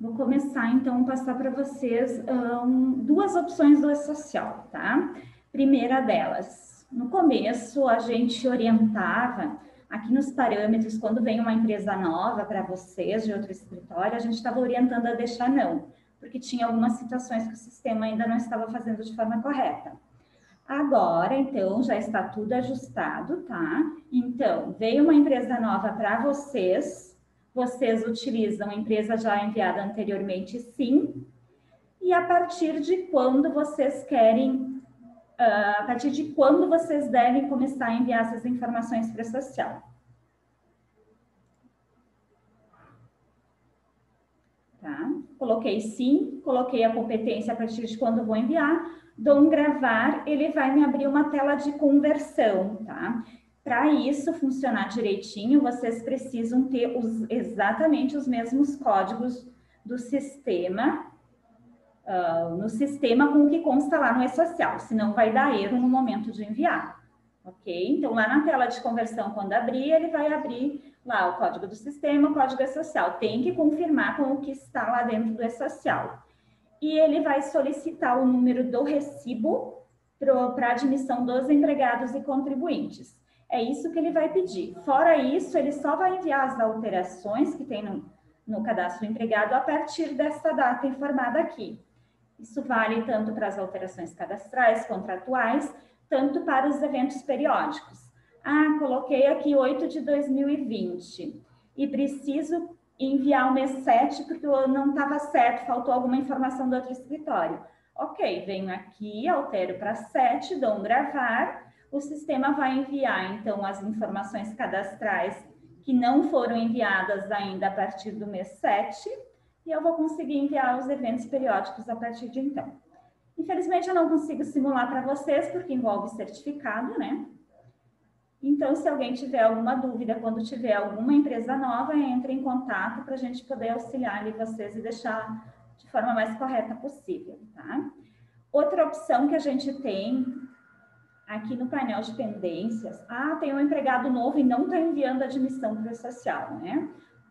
Vou começar, então, a passar para vocês duas opções do E-Social, tá? Primeira delas, no começo a gente orientava, aqui nos parâmetros, quando vem uma empresa nova para vocês, de outro escritório, a gente estava orientando a deixar não, porque tinha algumas situações que o sistema ainda não estava fazendo de forma correta. Agora, então, já está tudo ajustado, tá? Então, veio uma empresa nova para vocês, vocês utilizam a empresa já enviada anteriormente, sim. E a partir de quando vocês querem, a partir de quando vocês devem começar a enviar essas informações para a social? Tá? Coloquei sim, coloquei a competência a partir de quando eu vou enviar, dou um gravar, ele vai me abrir uma tela de conversão, tá? Para isso funcionar direitinho, vocês precisam ter exatamente os mesmos códigos do sistema, no sistema com o que consta lá no E-Social, senão vai dar erro no momento de enviar, ok? Então, lá na tela de conversão, quando abrir, ele vai abrir lá o código do sistema, o código E-Social. Tem que confirmar com o que está lá dentro do E-Social. E ele vai solicitar o número do recibo para admissão dos empregados e contribuintes. É isso que ele vai pedir. Fora isso, ele só vai enviar as alterações que tem no cadastro do empregado a partir dessa data informada aqui. Isso vale tanto para as alterações cadastrais, contratuais, tanto para os eventos periódicos. Ah, coloquei aqui 8 de 2020 e preciso enviar o mês 7 porque não estava certo, faltou alguma informação do outro escritório. Ok, venho aqui, altero para 7, dou um gravar, o sistema vai enviar, então, as informações cadastrais que não foram enviadas ainda a partir do mês 7, e eu vou conseguir enviar os eventos periódicos a partir de então. Infelizmente, eu não consigo simular para vocês, porque envolve certificado, né? Então, se alguém tiver alguma dúvida, quando tiver alguma empresa nova, entre em contato para a gente poder auxiliar ali vocês e deixar de forma mais correta possível, tá? Outra opção que a gente tem aqui no painel de pendências, tem um empregado novo e não está enviando a admissão para o social, né?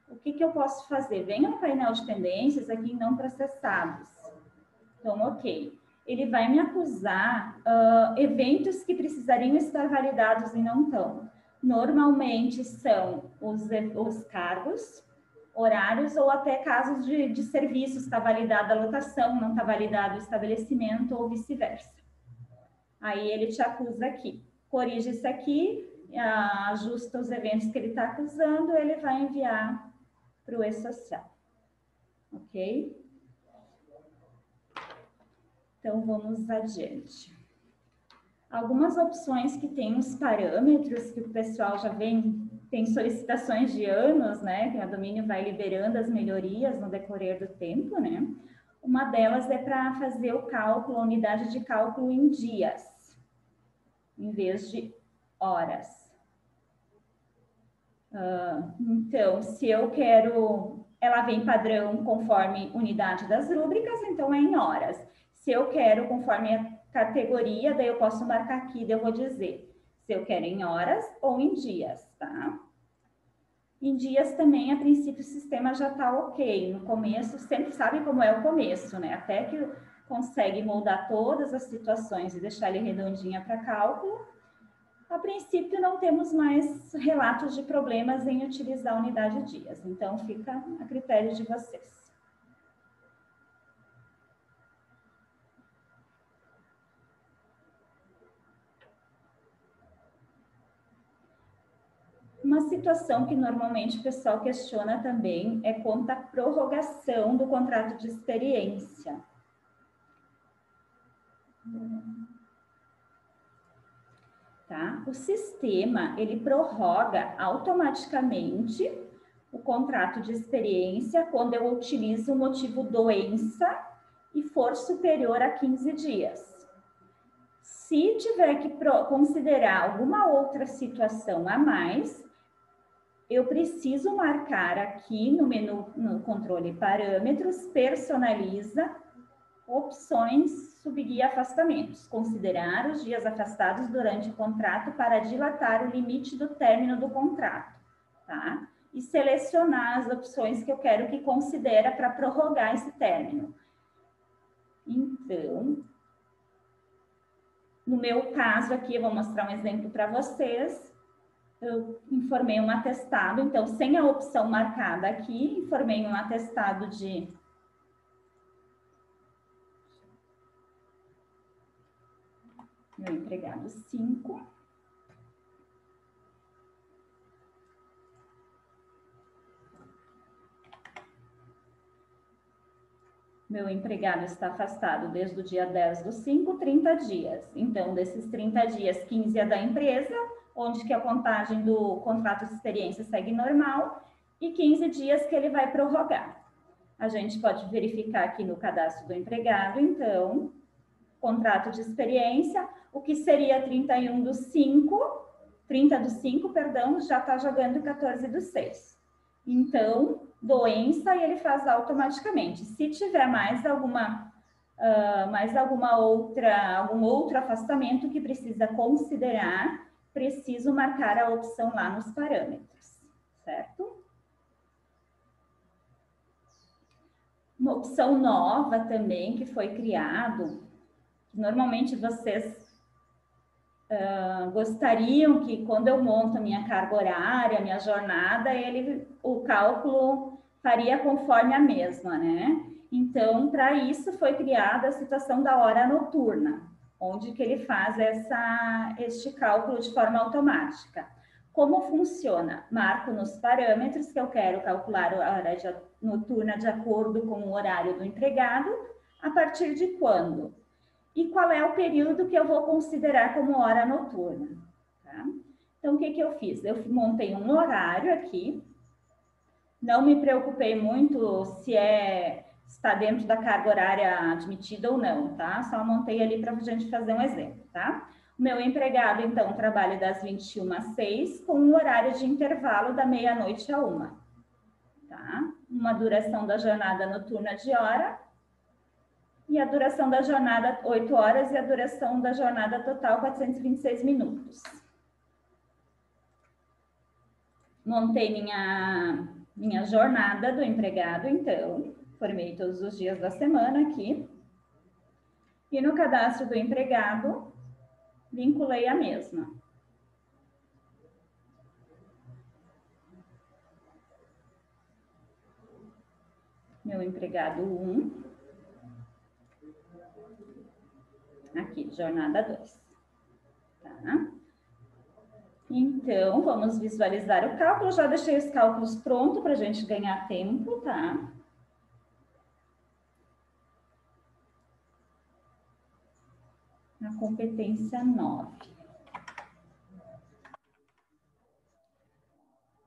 O que eu posso fazer? Venha no painel de pendências aqui em não processados. Então, ok. Ele vai me acusar eventos que precisariam estar validados e não estão. Normalmente são os cargos, horários ou até casos de serviços, está validada a lotação, não está validado o estabelecimento ou vice-versa. Aí ele te acusa aqui. Corrige isso aqui, ajusta os eventos que ele está acusando, ele vai enviar para o E-Social, ok? Então, vamos adiante. Algumas opções que tem os parâmetros, que o pessoal já tem solicitações de anos, né? Que a Domínio vai liberando as melhorias no decorrer do tempo, né? Uma delas é para fazer o cálculo, a unidade de cálculo em dias, em vez de horas. Então, se eu quero, ela vem padrão conforme unidade das rúbricas, então é em horas. Se eu quero conforme a categoria, daí eu posso marcar aqui, daí eu vou dizer se eu quero em horas ou em dias, tá? Em dias também, a princípio, o sistema já tá ok. No começo, sempre sabe como é o começo, né? Até que consegue moldar todas as situações e deixar ele redondinha para cálculo. A princípio, não temos mais relatos de problemas em utilizar a unidade dias. Então, fica a critério de vocês. Uma situação que normalmente o pessoal questiona também é quanto à prorrogação do contrato de experiência. Tá? O sistema, ele prorroga automaticamente o contrato de experiência quando eu utilizo o motivo doença e for superior a 15 dias. Se tiver que considerar alguma outra situação a mais, eu preciso marcar aqui no menu, no controle parâmetros, personaliza, opções, subguia afastamentos. Considerar os dias afastados durante o contrato para dilatar o limite do término do contrato, tá? e selecionar as opções que eu quero que considera para prorrogar esse término. Então, no meu caso aqui, eu vou mostrar um exemplo para vocês. Eu informei um atestado, então, sem a opção marcada aqui, informei um atestado de meu empregado 5. Meu empregado está afastado desde o dia 10/5, 30 dias. Então, desses 30 dias, 15 é da empresa, onde que a contagem do contrato de experiência segue normal, e 15 dias que ele vai prorrogar. A gente pode verificar aqui no cadastro do empregado, então, contrato de experiência, o que seria 30/5, perdão, já está jogando 14/6. Então, doença, e ele faz automaticamente. Se tiver algum outro afastamento que precisa considerar, preciso marcar a opção lá nos parâmetros, certo? Uma opção nova também que foi criado, normalmente vocês gostariam que quando eu monto a minha carga horária, a minha jornada, o cálculo faria conforme a mesma, né? Então, para isso foi criada a situação da hora noturna, onde que ele faz este cálculo de forma automática. Como funciona? Marco nos parâmetros que eu quero calcular a hora noturna de acordo com o horário do empregado, a partir de quando? E qual é o período que eu vou considerar como hora noturna, tá? Então, o que eu fiz? Eu montei um horário aqui, não me preocupei muito se está dentro da carga horária admitida ou não, tá? Só montei ali para a gente fazer um exemplo, tá? O meu empregado, então, trabalha das 21 às 6, com um horário de intervalo da meia-noite à 1, tá? Uma duração da jornada noturna de hora, e a duração da jornada 8 horas e a duração da jornada total 426 minutos. Montei minha jornada do empregado, então, formei todos os dias da semana aqui. E no cadastro do empregado, vinculei a mesma. Meu empregado 1. Aqui, jornada 2. Tá? Então, vamos visualizar o cálculo. Já deixei os cálculos prontos para a gente ganhar tempo, tá? Na competência 9.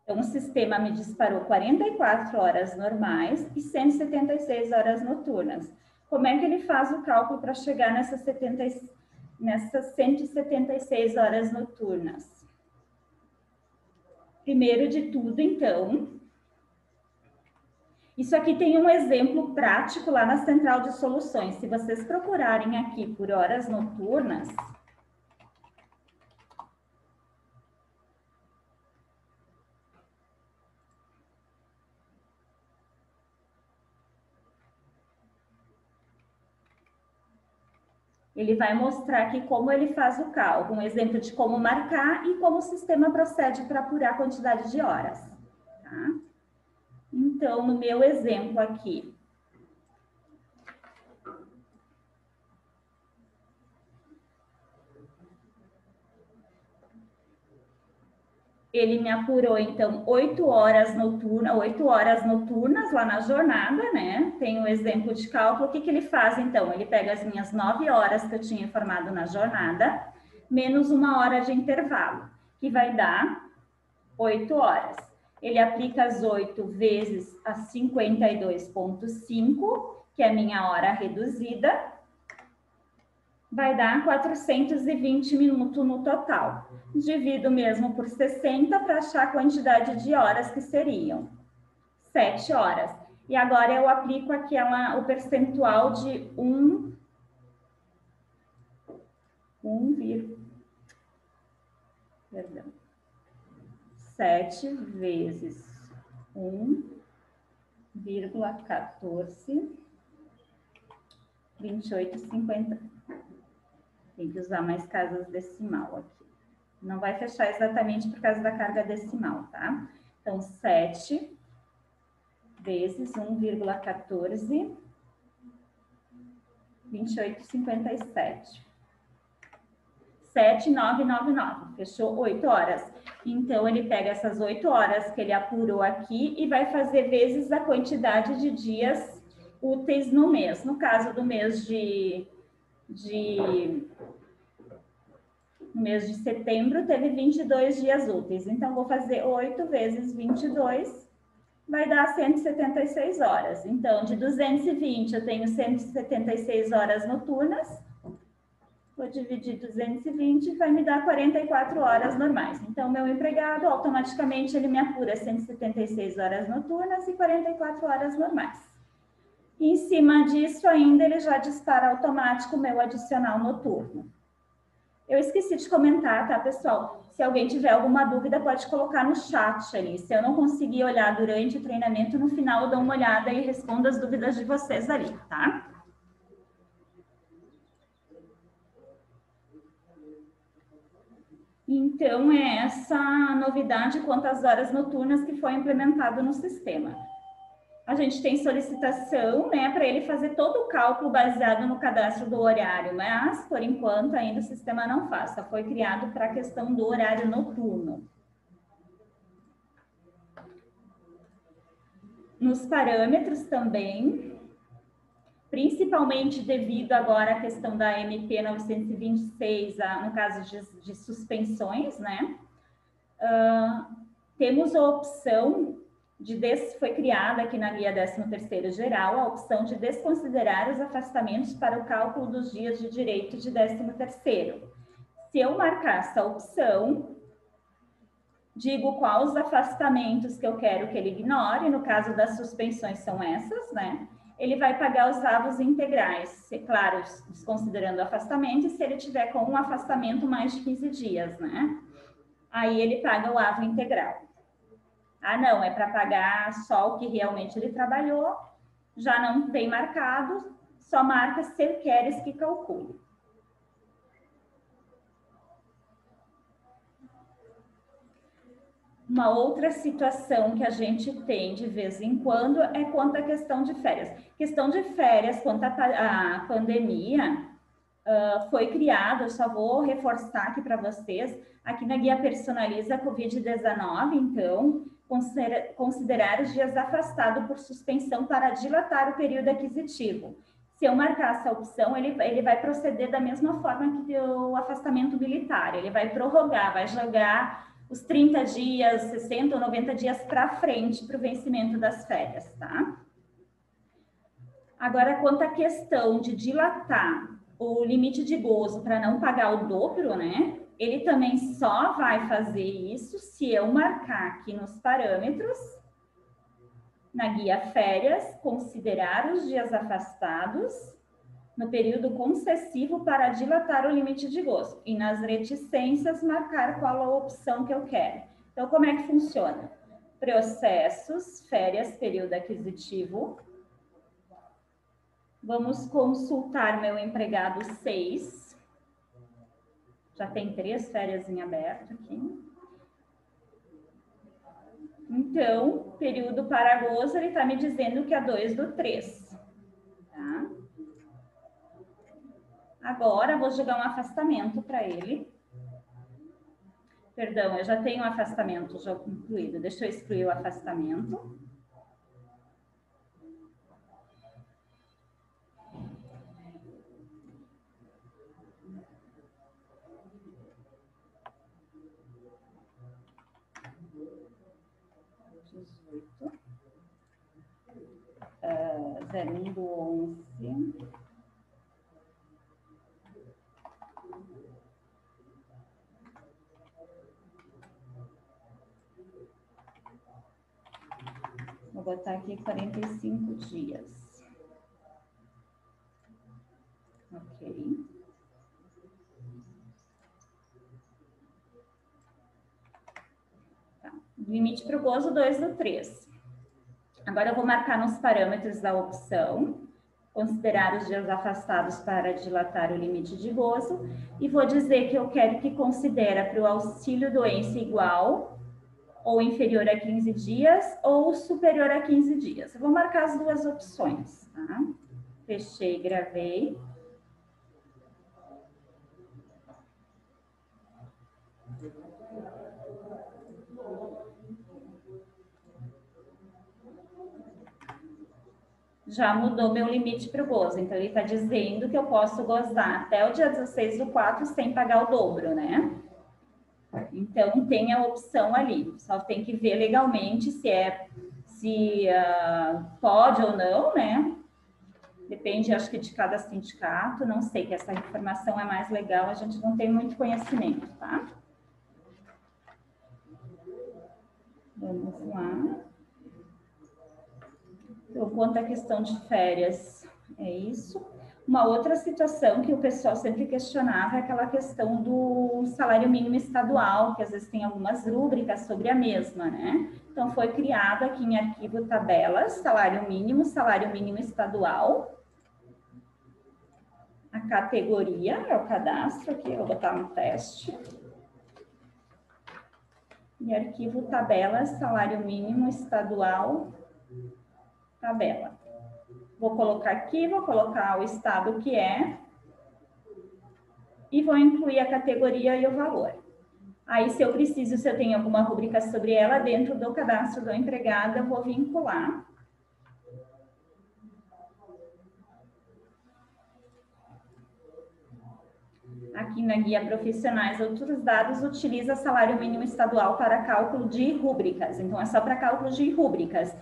Então, o sistema me disparou 44 horas normais e 176 horas noturnas. Como é que ele faz o cálculo para chegar nessas 176 horas noturnas? Primeiro de tudo, então, isso aqui tem um exemplo prático lá na central de soluções. Se vocês procurarem aqui por horas noturnas, ele vai mostrar aqui como ele faz o cálculo, um exemplo de como marcar e como o sistema procede para apurar a quantidade de horas. Tá? Então, no meu exemplo aqui, ele me apurou, então, 8 horas noturnas lá na jornada, né? Tem o exemplo de cálculo. O que ele faz, então? Ele pega as minhas 9 horas que eu tinha informado na jornada, menos 1 hora de intervalo, que vai dar 8 horas. Ele aplica as 8 vezes a 52,5, que é a minha hora reduzida, vai dar 420 minutos no total. Divido mesmo por 60 para achar a quantidade de horas que seriam. 7 horas. E agora eu aplico aqui o percentual de 7 vezes 1,14, 28,50. Tem que usar mais casas decimal aqui. Não vai fechar exatamente por causa da carga decimal, tá? Então, 7 vezes 1,14, 28,57. 7,999, fechou 8 horas. Então, ele pega essas 8 horas que ele apurou aqui e vai fazer vezes a quantidade de dias úteis no mês. No caso do mês no mês de setembro, teve 22 dias úteis. Então, vou fazer 8 vezes 22, vai dar 176 horas. Então, de 220, eu tenho 176 horas noturnas. Vou dividir 220, vai me dar 44 horas normais. Então, meu empregado, automaticamente, ele me apura 176 horas noturnas e 44 horas normais. E, em cima disso, ainda, ele já dispara automático o meu adicional noturno. Eu esqueci de comentar, tá, pessoal? Se alguém tiver alguma dúvida, pode colocar no chat ali. Se eu não conseguir olhar durante o treinamento, no final eu dou uma olhada e respondo as dúvidas de vocês ali, tá? Então, é essa novidade quanto às horas noturnas que foi implementado no sistema. A gente tem solicitação, né, para ele fazer todo o cálculo baseado no cadastro do horário, mas, por enquanto, ainda o sistema não faz, só foi criado para a questão do horário noturno. Nos parâmetros também, principalmente devido agora à questão da MP 926, no caso de suspensões, né? Temos a opção foi criada aqui na guia 13º geral, a opção de desconsiderar os afastamentos para o cálculo dos dias de direito de 13º. Se eu marcar essa opção, digo quais os afastamentos que eu quero que ele ignore, no caso das suspensões são essas, né? Ele vai pagar os avos integrais, claro, desconsiderando o afastamento, e se ele tiver com um afastamento mais de 15 dias, né? Aí ele paga o avo integral. Ah, não, é para pagar só o que realmente ele trabalhou, já não tem marcado, só marca se ele queres que calcule. Uma outra situação que a gente tem de vez em quando é quanto à questão de férias. Questão de férias, quanto à pandemia, foi criado, eu só vou reforçar aqui para vocês, aqui na guia Personaliza Covid-19, então, considerar os dias afastados por suspensão para dilatar o período aquisitivo. Se eu marcar essa opção, ele vai proceder da mesma forma que o afastamento militar, ele vai prorrogar, vai jogar os 30 dias, 60 ou 90 dias para frente para o vencimento das férias, tá? Agora, quanto à questão de dilatar o limite de gozo para não pagar o dobro, né? Ele também só vai fazer isso se eu marcar aqui nos parâmetros, na guia férias, considerar os dias afastados no período concessivo para dilatar o limite de gozo. E nas reticências, marcar qual a opção que eu quero. Então, como é que funciona? Processos, férias, período aquisitivo. Vamos consultar meu empregado 6. Já tem 3 férias em aberto aqui. Então, período para gozo, ele está me dizendo que é 2/3. Tá? Agora, vou jogar um afastamento para ele. Perdão, eu já tenho um afastamento já incluído. Deixa eu excluir o afastamento. Uh, 01/11. Vou botar aqui 45 dias. Ok. Tá. Limite para o gozo 2/3. Agora eu vou marcar nos parâmetros da opção, considerar os dias afastados para dilatar o limite de gozo, e vou dizer que eu quero que considere para o auxílio doença igual ou inferior a 15 dias ou superior a 15 dias. Eu vou marcar as duas opções, tá? Fechei, gravei. Já mudou meu limite para o gozo. Então, ele está dizendo que eu posso gozar até o dia 16/4 sem pagar o dobro, né? Então, tem a opção ali. Só tem que ver legalmente se pode ou não, né? Depende, acho que, de cada sindicato. Não sei, que essa informação é mais legal, a gente não tem muito conhecimento, tá? Vamos lá. Então, quanto à questão de férias, é isso. Uma outra situação que o pessoal sempre questionava é aquela questão do salário mínimo estadual, que às vezes tem algumas rúbricas sobre a mesma, né? Então, foi criado aqui em arquivo tabelas, salário mínimo estadual. A categoria é o cadastro, aqui eu vou botar no teste. E arquivo tabelas, salário mínimo estadual, tabela. Vou colocar aqui, vou colocar o estado que é e vou incluir a categoria e o valor. Aí, se eu preciso, se eu tenho alguma rubrica sobre ela, dentro do cadastro do empregado, eu vou vincular. Aqui na guia profissionais, outros dados, utiliza salário mínimo estadual para cálculo de rúbricas. Então, é só para cálculo de rúbricas.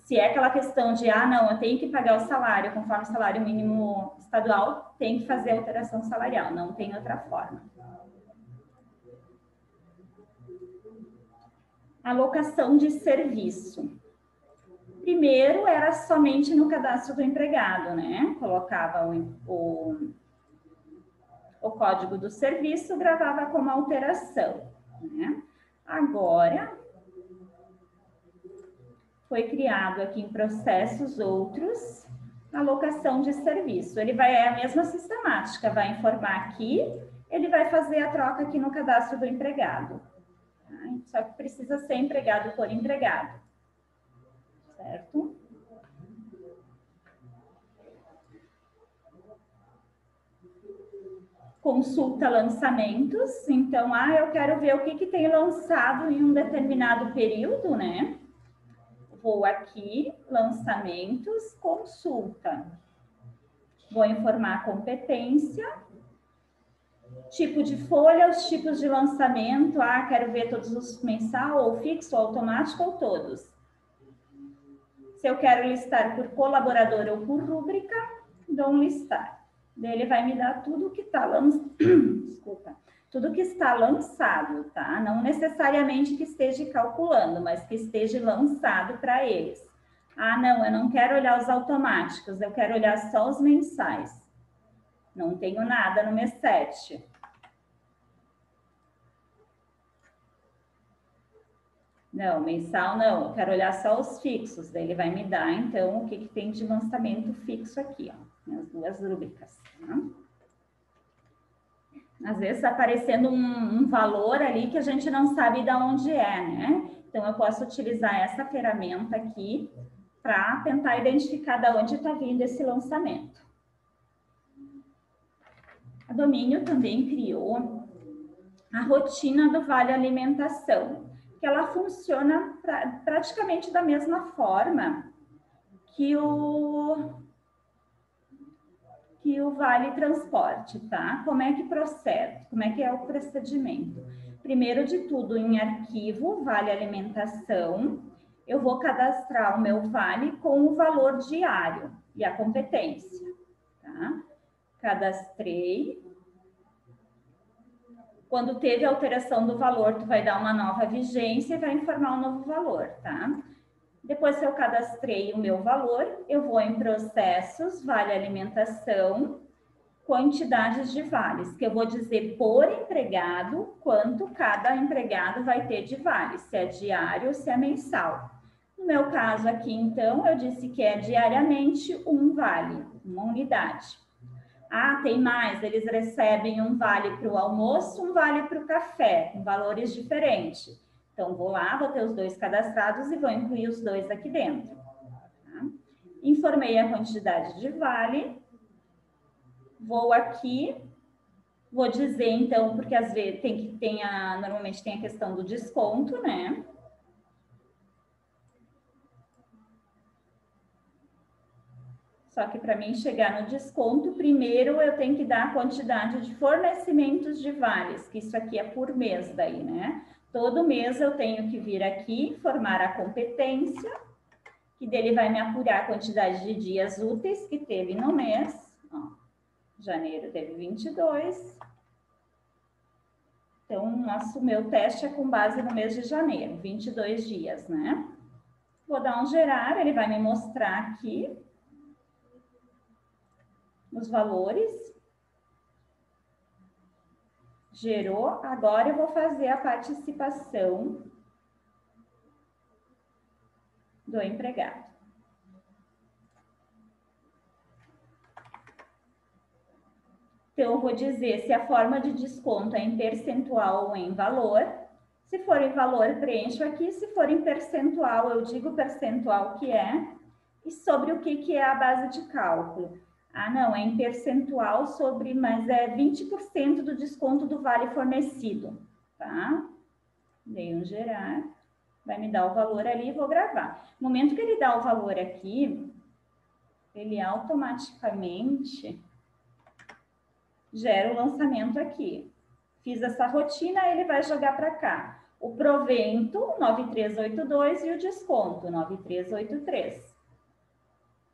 Se é aquela questão de, não, eu tenho que pagar o salário conforme o salário mínimo estadual, tem que fazer alteração salarial, não tem outra forma. Alocação de serviço. Primeiro, era somente no cadastro do empregado, né? Colocava o código do serviço, gravava como alteração, né? Agora, foi criado aqui em processos outros, alocação de serviço. Ele é a mesma sistemática, vai informar aqui, ele vai fazer a troca aqui no cadastro do empregado. Tá? Só que precisa ser empregado por empregado, certo? Consulta lançamentos, então, eu quero ver o que tem lançado em um determinado período, né? Vou aqui, lançamentos, consulta. Vou informar a competência, tipo de folha, os tipos de lançamento, quero ver todos os mensal, ou fixo, ou automático, ou todos. Se eu quero listar por colaborador ou por rúbrica, dou um listar. Daí ele vai me dar tudo que está tudo que está lançado, tá? Não necessariamente que esteja calculando, mas que esteja lançado para eles. Não, eu não quero olhar os automáticos, eu quero olhar só os mensais. Não tenho nada no mês 7. Não, mensal não, eu quero olhar só os fixos. Daí ele vai me dar, então, o que tem de lançamento fixo aqui, ó, as duas rúbricas, tá? Às vezes está aparecendo um valor ali que a gente não sabe de onde é, né? Então, eu posso utilizar essa ferramenta aqui para tentar identificar de onde está vindo esse lançamento. A Domínio também criou a rotina do Vale Alimentação, que ela funciona praticamente da mesma forma que o Vale Transporte, tá? Como é que procede? Como é que é o procedimento? Primeiro de tudo, em arquivo, Vale Alimentação, eu vou cadastrar o meu vale com o valor diário e a competência, tá? Cadastrei. Quando teve alteração do valor, tu vai dar uma nova vigência e vai informar um novo valor, tá? Depois que eu cadastrei o meu valor, eu vou em processos, vale alimentação, quantidades de vales, que eu vou dizer por empregado quanto cada empregado vai ter de vale, se é diário ou se é mensal. No meu caso aqui, então, eu disse que é diariamente um vale, uma unidade. Ah, tem mais, eles recebem um vale para o almoço, um vale para o café, com valores diferentes. Então, vou lá, vou ter os dois cadastrados e vou incluir os dois aqui dentro. Tá? Informei a quantidade de vale. Vou aqui, vou dizer, então, porque às vezes normalmente tem a questão do desconto, né? Só que para mim chegar no desconto, primeiro eu tenho que dar a quantidade de fornecimentos de vales, que isso aqui é por mês daí, né? Todo mês eu tenho que vir aqui, formar a competência, que dele vai me apurar a quantidade de dias úteis que teve no mês. Ó, janeiro teve 22. Então, meu teste é com base no mês de janeiro, 22 dias, né? Vou dar um gerar, ele vai me mostrar aqui os valores. Gerou, agora eu vou fazer a participação do empregado. Então, eu vou dizer se a forma de desconto é em percentual ou em valor. Se for em valor, preencho aqui. Se for em percentual, eu digo o percentual que é. E sobre o que é a base de cálculo. Ah, não, é em percentual sobre, mas é 20% do desconto do vale fornecido, tá? Dei um gerar, vai me dar o valor ali e vou gravar. No momento que ele dá o valor aqui, ele automaticamente gera o lançamento aqui. Fiz essa rotina, ele vai jogar para cá. O provento, 9382, e o desconto, 9383.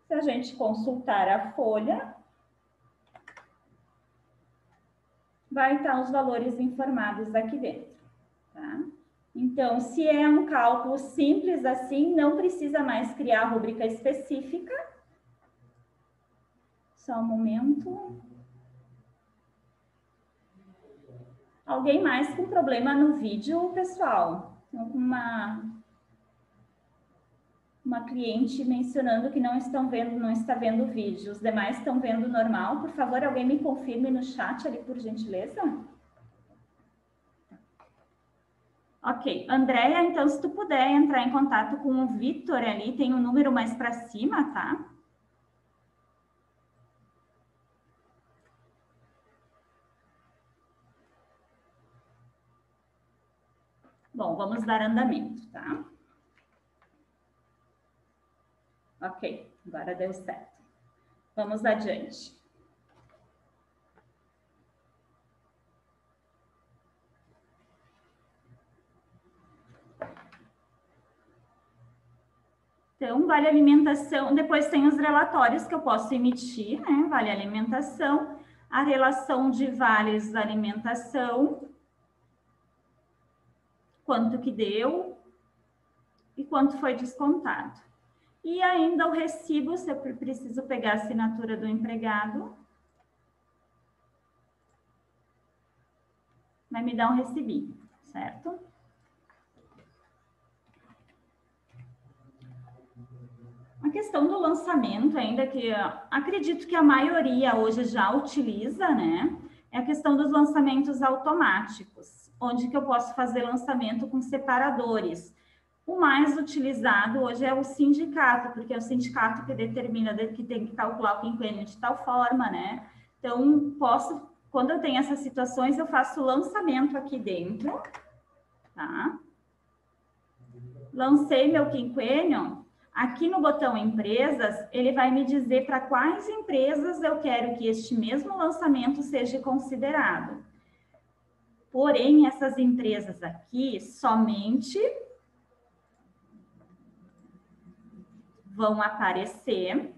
Se a gente consultar a folha, vai estar os valores informados aqui dentro, tá? Então, se é um cálculo simples assim, não precisa mais criar rubrica específica. Só um momento. Alguém mais com problema no vídeo, pessoal? Uma cliente mencionando que não está vendo o vídeo. Os demais estão vendo normal. Por favor, alguém me confirme no chat ali, por gentileza. Ok. Andréia, então, se tu puder entrar em contato com o Vitor ali, tem um número mais para cima, tá? Bom, vamos dar andamento, tá? Ok, agora deu certo. Vamos adiante. Então, vale alimentação, depois tem os relatórios que eu posso emitir, né? Vale alimentação, a relação de vales da alimentação, quanto que deu e quanto foi descontado. E ainda o recibo, se eu preciso pegar a assinatura do empregado, vai me dar um recibinho, certo? A questão do lançamento, ainda que acredito que a maioria hoje já utiliza, né? É a questão dos lançamentos automáticos, onde que eu posso fazer lançamento com separadores. O mais utilizado hoje é o sindicato, porque é o sindicato que determina que tem que calcular o quinquênio de tal forma, né? Então, quando eu tenho essas situações, eu faço o lançamento aqui dentro, tá? Lancei meu quinquênio. Aqui no botão empresas, ele vai me dizer para quais empresas eu quero que este mesmo lançamento seja considerado. Porém, essas empresas aqui somente vão aparecer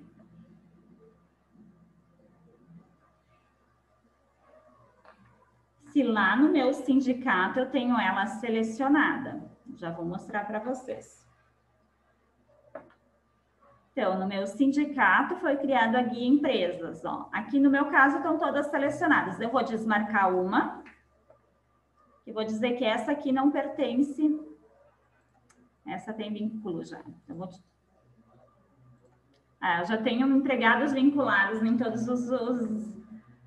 se lá no meu sindicato eu tenho ela selecionada. Já vou mostrar para vocês. Então, no meu sindicato foi criado a guia empresas. Ó. Aqui no meu caso estão todas selecionadas. Eu vou desmarcar uma. E vou dizer que essa aqui não pertence Essa tem vínculo já. Eu vou... eu já tenho empregados vinculados em todos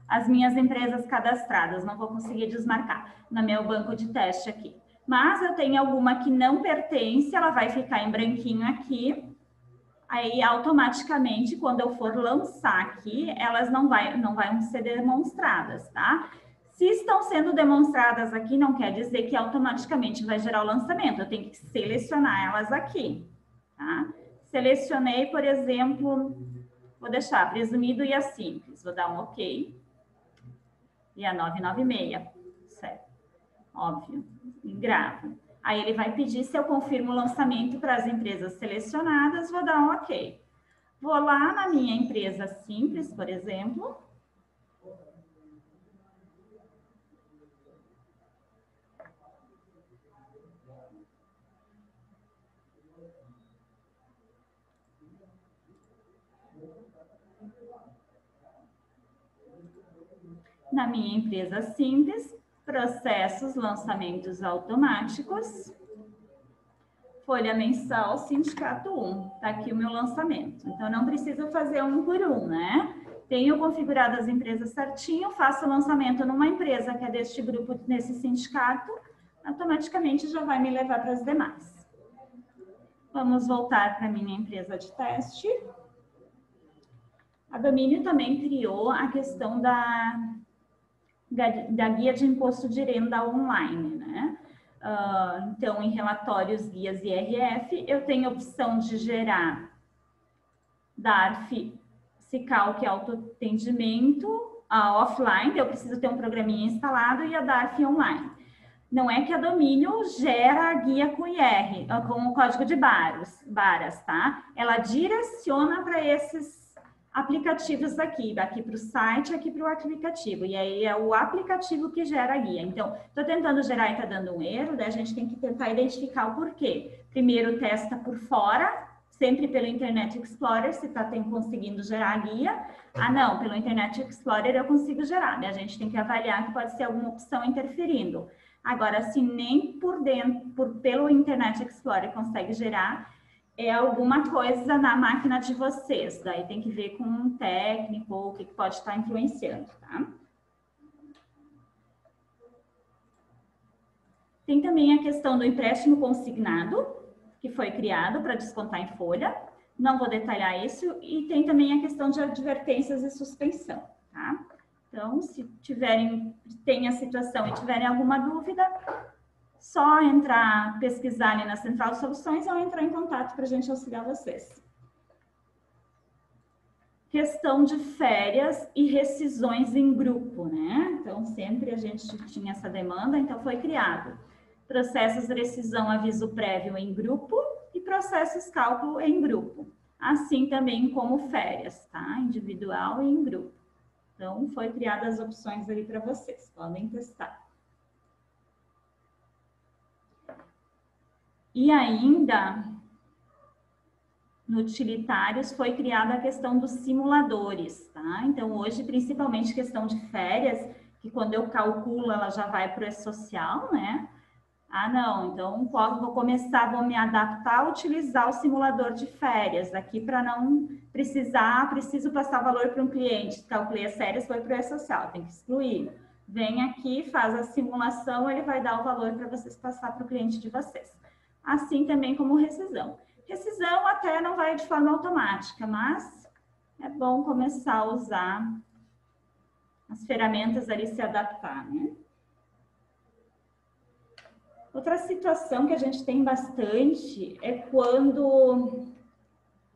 as minhas empresas cadastradas. Não vou conseguir desmarcar no meu banco de teste aqui. Mas eu tenho alguma que não pertence, ela vai ficar em branquinho aqui. Aí, automaticamente, quando eu for lançar aqui, elas não vão ser demonstradas, tá? Se estão sendo demonstradas aqui, não quer dizer que automaticamente vai gerar o lançamento. Eu tenho que selecionar elas aqui, tá? Selecionei, por exemplo, vou deixar presumido e a simples. Vou dar um OK. E a 996, certo? Óbvio, e gravo. Aí ele vai pedir se eu confirmo o lançamento para as empresas selecionadas, vou dar um OK. Vou lá na minha empresa simples, por exemplo. Na minha empresa simples, processos, lançamentos automáticos. Folha mensal, sindicato 1. Tá aqui o meu lançamento. Então, não preciso fazer um por um, né? Tenho configurado as empresas certinho, faço o lançamento numa empresa que é deste grupo, nesse sindicato, automaticamente já vai me levar para as demais. Vamos voltar para a minha empresa de teste. A Domínio também criou a questão da guia de imposto de renda online, né? Então, em relatórios, guias e IRF, eu tenho a opção de gerar DARF, SICALC, autoatendimento, offline, eu preciso ter um programinha instalado, e a DARF online. Não é que a Domínio gera a guia com IR, com o código de baras, tá? Ela direciona para esses aplicativos aqui para o site, aqui para o aplicativo. E aí é o aplicativo que gera a guia. Então, estou tentando gerar e está dando um erro, daí a gente tem que tentar identificar o porquê. Primeiro, testa por fora, sempre pelo Internet Explorer, se está conseguindo gerar a guia. Não, pelo Internet Explorer eu consigo gerar, né? A gente tem que avaliar que pode ser alguma opção interferindo. Agora, se nem por dentro, pelo Internet Explorer consegue gerar, é alguma coisa na máquina de vocês. Daí tem que ver com um técnico, o que pode estar influenciando, tá? Tem também a questão do empréstimo consignado, que foi criado para descontar em folha. Não vou detalhar isso. E tem também a questão de advertências e suspensão, tá? Então, se tem a situação e tiverem alguma dúvida, só entrar, pesquisar ali na Central de Soluções ou entrar em contato para a gente auxiliar vocês. Questão de férias e rescisões em grupo, né? Então, sempre a gente tinha essa demanda, então foi criado processos de rescisão, aviso prévio em grupo e processos cálculo em grupo. Assim também como férias, tá? Individual e em grupo. Então, foi criadas as opções ali para vocês, podem testar. E ainda, no utilitários, foi criada a questão dos simuladores, tá? Então, hoje, principalmente questão de férias, que quando eu calculo, ela já vai para o E-Social, né? Não, então vou me adaptar a utilizar o simulador de férias aqui para não preciso passar valor para um cliente. Calculei as férias, foi para o E-Social, tem que excluir. Vem aqui, faz a simulação, ele vai dar o valor para vocês passar para o cliente de vocês. Assim também como rescisão. Rescisão até não vai de forma automática, mas é bom começar a usar as ferramentas ali, se adaptar, né? Outra situação que a gente tem bastante é quando...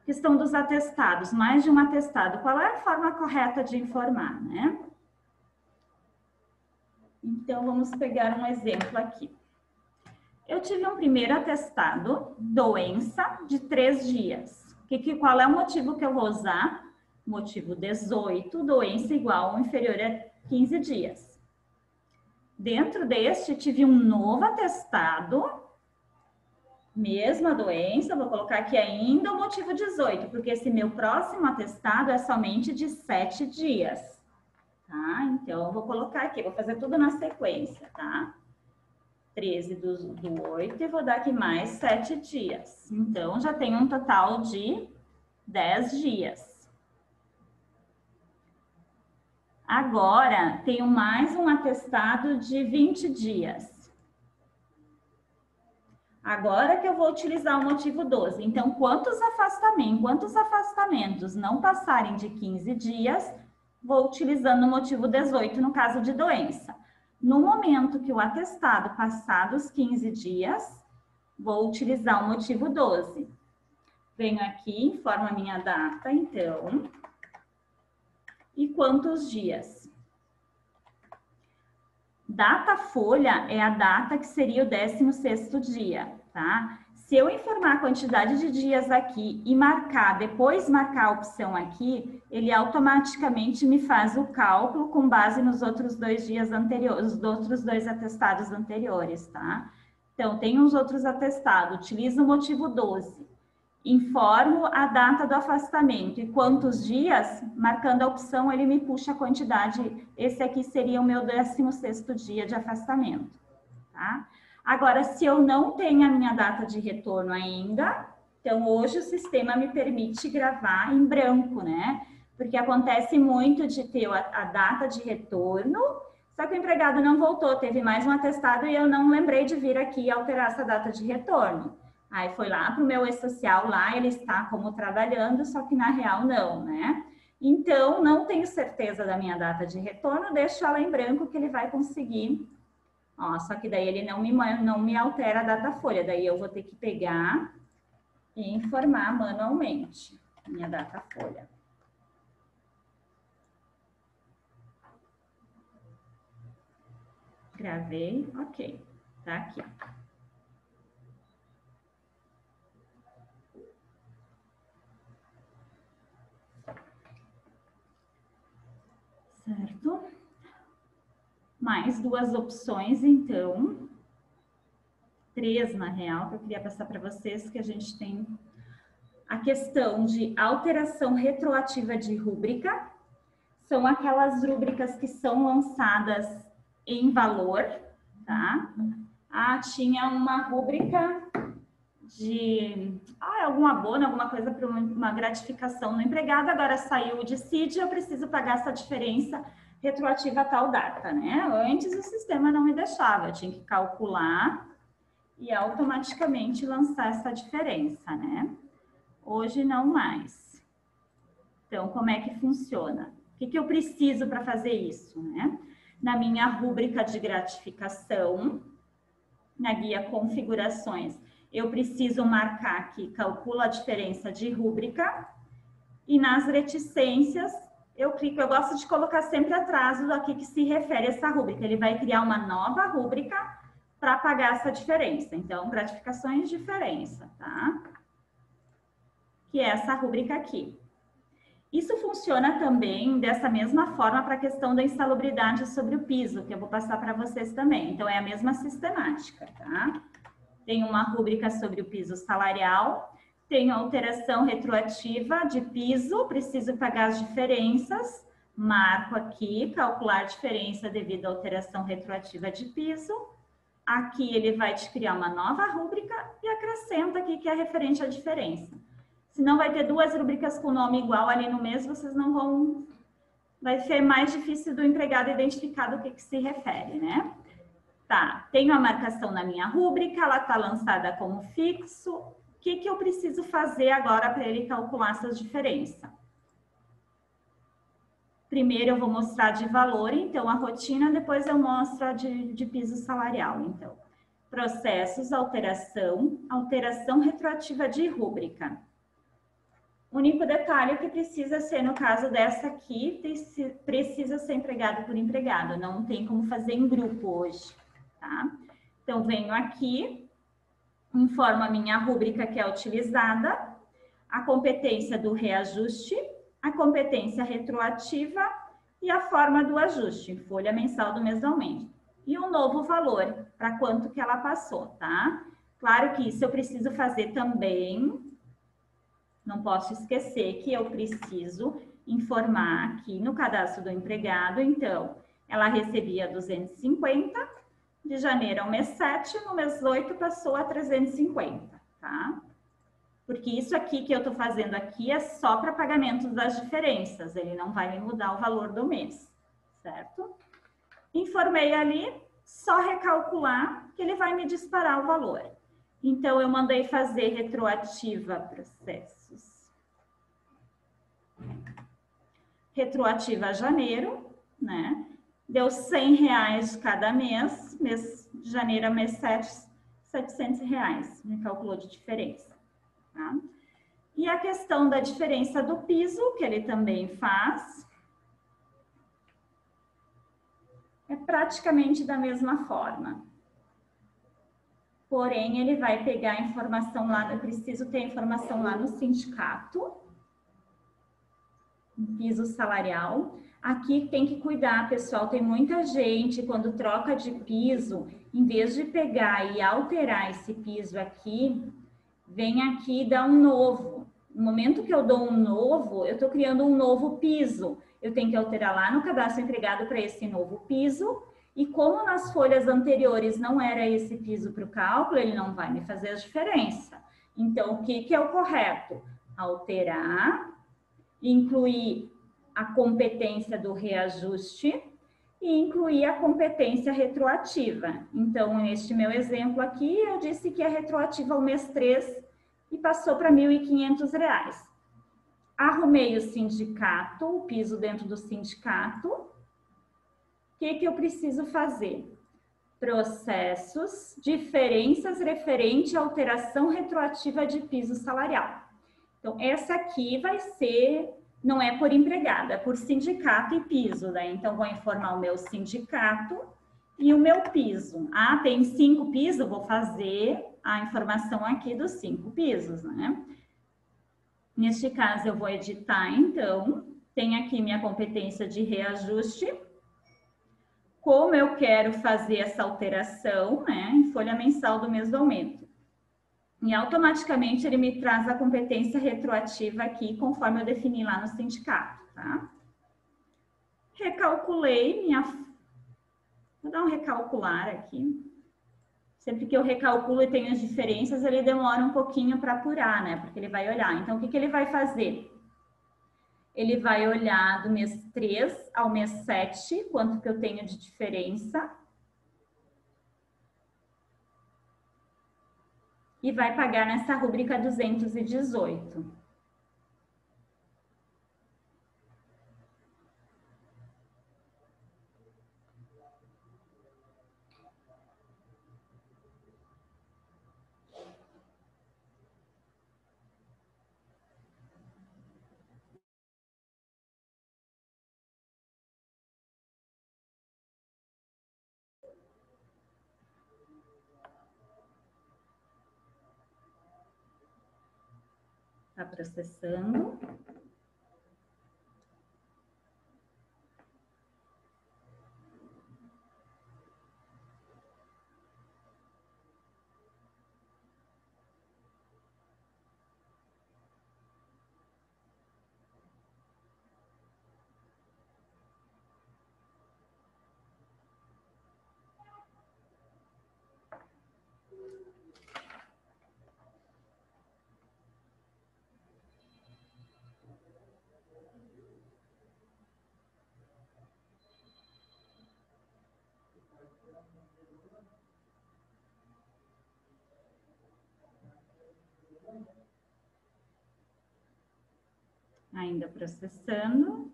Questão dos atestados, mais de um atestado. Qual é a forma correta de informar, né? Então, vamos pegar um exemplo aqui. Eu tive um primeiro atestado, doença, de 3 dias. Qual é o motivo que eu vou usar? Motivo 18, doença igual ou inferior a 15 dias. Dentro deste, tive um novo atestado, mesma doença, vou colocar aqui ainda o motivo 18, porque esse meu próximo atestado é somente de 7 dias, tá? Então, eu vou colocar aqui, vou fazer tudo na sequência, tá? 13 do 8 e vou dar aqui mais 7 dias. Então, já tenho um total de 10 dias. Agora, tenho mais um atestado de 20 dias. Agora que eu vou utilizar o motivo 12. Então, quantos afastamentos não passarem de 15 dias, vou utilizando o motivo 18 no caso de doença. No momento que o atestado passar dos 15 dias, vou utilizar o motivo 12. Venho aqui, informo a minha data, então. E quantos dias? Data folha é a data que seria o 16º dia, tá? Se eu informar a quantidade de dias aqui e depois marcar a opção aqui, ele automaticamente me faz o cálculo com base nos outros 2 dias anteriores, os outros 2 atestados anteriores, tá? Então, tem os outros atestados, utilizo o motivo 12. Informo a data do afastamento e quantos dias, marcando a opção, ele me puxa a quantidade. Esse aqui seria o meu 16º dia de afastamento, tá? Agora, se eu não tenho a minha data de retorno ainda, então hoje o sistema me permite gravar em branco, né? Porque acontece muito de ter a data de retorno, só que o empregado não voltou, teve mais um atestado e eu não lembrei de vir aqui alterar essa data de retorno. Aí foi lá para o meu e-social, lá ele está como trabalhando, só que na real não, né? Então, não tenho certeza da minha data de retorno, deixo ela em branco que ele vai conseguir. Ó, só que daí ele não me altera a data folha, daí eu vou ter que pegar e informar manualmente minha data folha. Gravei, ok, tá aqui. Certo? Mais 2 opções, então. 3, na real, que eu queria passar para vocês, que a gente tem a questão de alteração retroativa de rúbrica. São aquelas rúbricas que são lançadas em valor, tá? Tinha uma rúbrica de algum abono, alguma coisa para uma gratificação no empregado, agora saiu o dissídio, eu preciso pagar essa diferença retroativa a tal data, né? Antes o sistema não me deixava, eu tinha que calcular e automaticamente lançar essa diferença, né? Hoje não mais. Então, como é que funciona? O que eu preciso para fazer isso, né? Na minha rúbrica de gratificação, na guia configurações, eu preciso marcar aqui, calcula a diferença de rúbrica, e nas reticências, eu gosto de colocar sempre atrás do aqui que se refere a essa rúbrica. Ele vai criar uma nova rúbrica para pagar essa diferença. Então, gratificações diferença, tá? Que é essa rúbrica aqui. Isso funciona também dessa mesma forma para a questão da insalubridade sobre o piso, que eu vou passar para vocês também. Então, é a mesma sistemática, tá? Tem uma rúbrica sobre o piso salarial, tenho alteração retroativa de piso, preciso pagar as diferenças, marco aqui, calcular diferença devido à alteração retroativa de piso. Aqui ele vai te criar uma nova rúbrica e acrescenta aqui que é referente à diferença. Senão vai ter 2 rúbricas com nome igual ali no mês, vocês não vão... Vai ser mais difícil do empregado identificar do que se refere, né? Tá, tenho a marcação na minha rúbrica, ela está lançada como fixo. O que eu preciso fazer agora para ele calcular essas diferenças? Primeiro eu vou mostrar de valor, então, a rotina, depois eu mostro a de piso salarial, então. Processos, alteração retroativa de rúbrica. O único detalhe que precisa ser, no caso dessa aqui, precisa ser empregado por empregado, não tem como fazer em grupo hoje, tá? Então, venho aqui, informo a minha rúbrica que é utilizada, a competência do reajuste, a competência retroativa e a forma do ajuste, folha mensal do mensalmente. E o novo valor, para quanto que ela passou, tá? Claro que isso eu preciso fazer também, não posso esquecer que eu preciso informar aqui no cadastro do empregado, então, ela recebia 250, De janeiro ao mês 7, no mês 8 passou a 350, tá? Porque isso aqui que eu tô fazendo aqui é só para pagamentos das diferenças, ele não vai me mudar o valor do mês, certo? Informei ali, só recalcular que ele vai me disparar o valor. Então, eu mandei fazer retroativa processos. Retroativa a janeiro, né? Deu R$100 cada mês, mês de janeiro a mês 7, R$700, me calculou de diferença, tá? E a questão da diferença do piso, que ele também faz, é praticamente da mesma forma. Porém, ele vai pegar a informação lá, eu preciso ter a informação lá no sindicato, piso salarial. Aqui tem que cuidar, pessoal, tem muita gente, quando troca de piso, em vez de pegar e alterar esse piso aqui, vem aqui e dá um novo. No momento que eu dou um novo, eu estou criando um novo piso. Eu tenho que alterar lá no cadastro entregado para esse novo piso. E como nas folhas anteriores não era esse piso para o cálculo, ele não vai me fazer a diferença. Então, o que é o correto? Alterar, incluir a competência do reajuste e incluir a competência retroativa. Então, neste meu exemplo aqui, eu disse que é retroativa ao mês 3 e passou para R$1.500. Arrumei o sindicato, o piso dentro do sindicato. O que eu preciso fazer? Processos, diferenças referente à alteração retroativa de piso salarial. Então, essa aqui vai ser, não é por empregada, é por sindicato e piso, né? Então, vou informar o meu sindicato e o meu piso. Ah, tem 5 pisos, vou fazer a informação aqui dos 5 pisos, né? Neste caso, eu vou editar, então, tem aqui minha competência de reajuste. Como eu quero fazer essa alteração, né, em folha mensal do mês do aumento. E automaticamente ele me traz a competência retroativa aqui, conforme eu defini lá no sindicato, tá? Recalculei minha... Vou dar um recalcular aqui. Sempre que eu recalculo e tenho as diferenças, ele demora um pouquinho para apurar, né? Porque ele vai olhar. Então, o que ele vai fazer? Ele vai olhar do mês 3 ao mês 7, quanto que eu tenho de diferença. E vai pagar nessa rúbrica 218. Está processando. Ainda processando.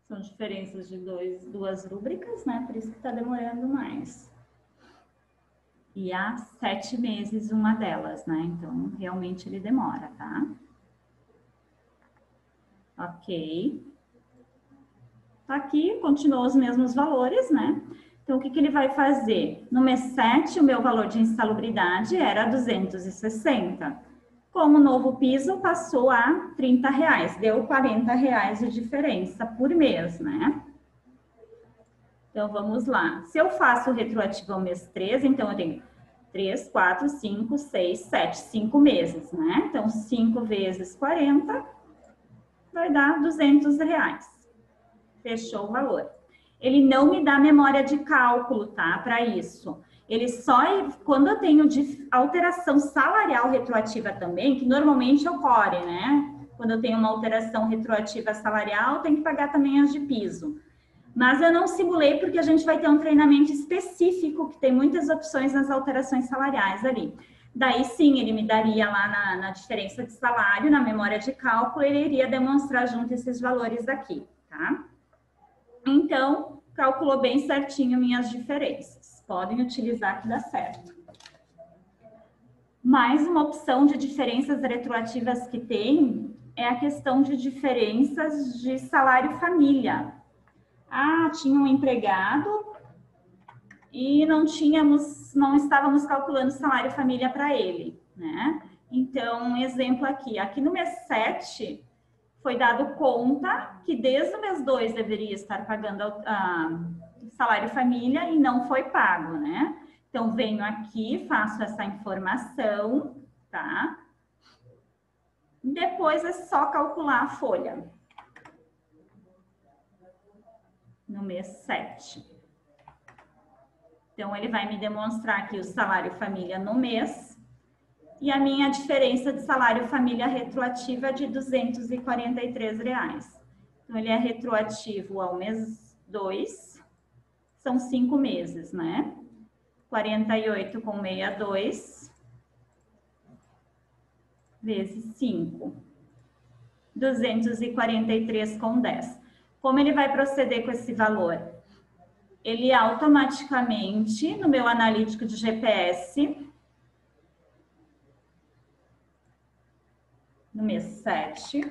São diferenças de duas rúbricas, né? Por isso que está demorando mais. E há 7 meses uma delas, né? Então, realmente ele demora, tá? Ok. Tá aqui, continuou os mesmos valores, né? Então, o que ele vai fazer? No mês 7, o meu valor de insalubridade era 260. Como o novo piso passou a R$30, deu R$40 de diferença por mês, né? Então, vamos lá. Se eu faço o retroativo ao mês 3, então eu tenho 3, 4, 5, 6, 7, 5 meses, né? Então, 5 vezes 40 vai dar R$200. Fechou o valor. Ele não me dá memória de cálculo, tá? Para isso. Ele só, quando eu tenho alteração salarial retroativa também, que normalmente ocorre, né? Quando eu tenho uma alteração retroativa salarial, tem que pagar também as de piso. Mas eu não simulei porque a gente vai ter um treinamento específico que tem muitas opções nas alterações salariais ali. Daí sim, ele me daria lá na diferença de salário, na memória de cálculo, ele iria demonstrar junto esses valores aqui, tá? Então, calculou bem certinho minhas diferenças. Podem utilizar que dá certo. Mais uma opção de diferenças retroativas que tem é a questão de diferenças de salário família. Ah, tinha um empregado e não estávamos calculando salário família para ele, né? Então, um exemplo aqui no mês 7, foi dado conta que desde o mês 2 deveria estar pagando salário família e não foi pago, né? Então, venho aqui, faço essa informação, tá? Depois é só calcular a folha. No mês 7. Então, ele vai me demonstrar aqui o salário família no mês e a minha diferença de salário família retroativa é de R$ 243. Então, ele é retroativo ao mês 2, são 5 meses, né? 48,62 vezes 5. 243,10. Como ele vai proceder com esse valor? Ele automaticamente, no meu analítico de GPS, no mês 7,